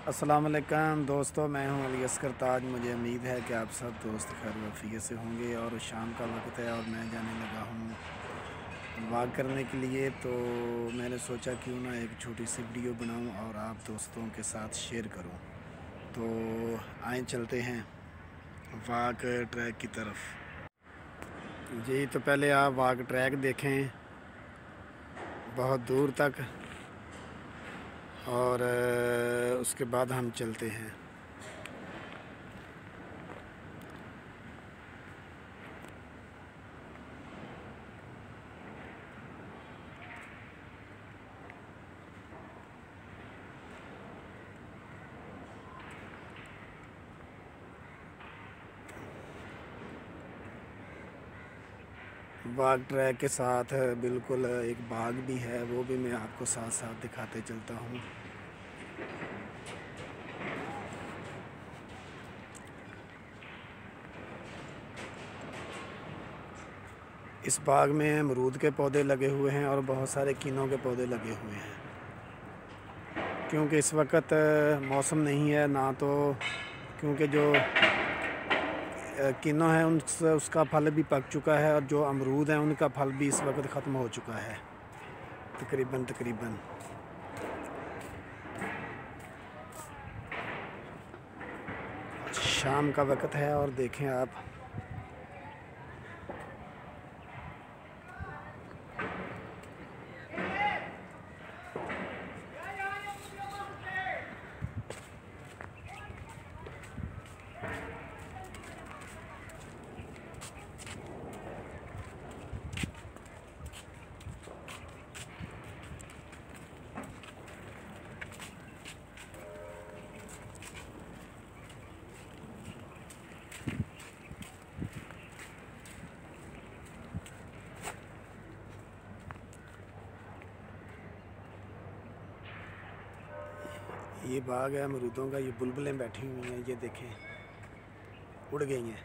अस्सलाम वालेकुम दोस्तों, मैं हूं अली असगर ताज। मुझे उम्मीद है कि आप सब दोस्त खैर वफ़ीयत से होंगे। और शाम का वक्त है और मैं जाने लगा हूं वॉक करने के लिए। तो मैंने सोचा क्यों ना एक छोटी सी वीडियो बनाऊं और आप दोस्तों के साथ शेयर करूं। तो आए चलते हैं वॉक ट्रैक की तरफ। जी, तो पहले आप वॉक ट्रैक देखें बहुत दूर तक, और उसके बाद हम चलते हैं। बाग ट्रैक के साथ बिल्कुल एक बाग भी है, वो भी मैं आपको साथ साथ दिखाते चलता हूँ। इस बाग में अमरूद के पौधे लगे हुए हैं और बहुत सारे कीनों के पौधे लगे हुए हैं। क्योंकि इस वक्त मौसम नहीं है ना, तो क्योंकि जो कीनो है उसका फल भी पक चुका है, और जो अमरूद हैं उनका फल भी इस वक्त ख़त्म हो चुका है तकरीबन। शाम का वक्त है और देखें आप, ये बाग है अमरूदों का। ये बुलबुलें बैठी हुई हैं, ये देखें उड़ गई हैं।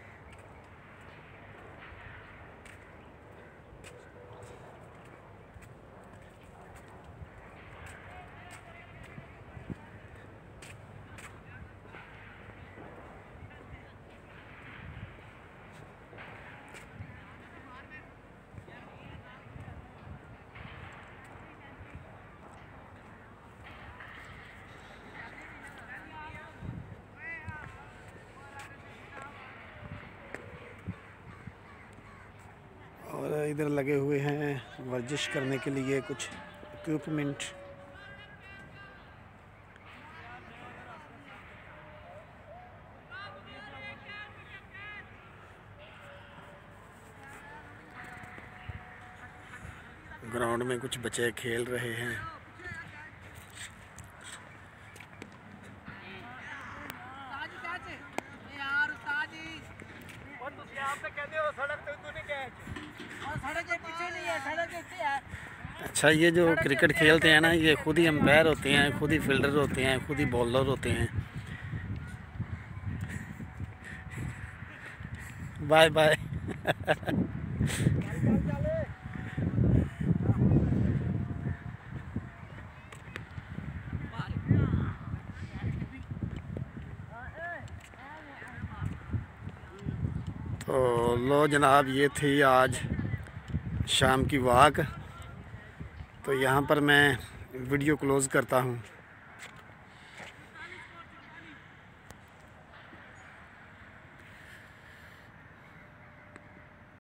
और इधर लगे हुए हैं वर्जिश करने के लिए कुछ इक्विपमेंट। ग्राउंड में कुछ बच्चे खेल रहे हैं। अच्छा, ये जो क्रिकेट खेलते हैं ना, ये खुद ही एम्पायर होते हैं, खुद ही फील्डर होते हैं, खुद ही बॉलर होते हैं। Bye bye. तो लो जनाब, ये थी आज शाम की वॉक। तो यहाँ पर मैं वीडियो क्लोज़ करता हूँ।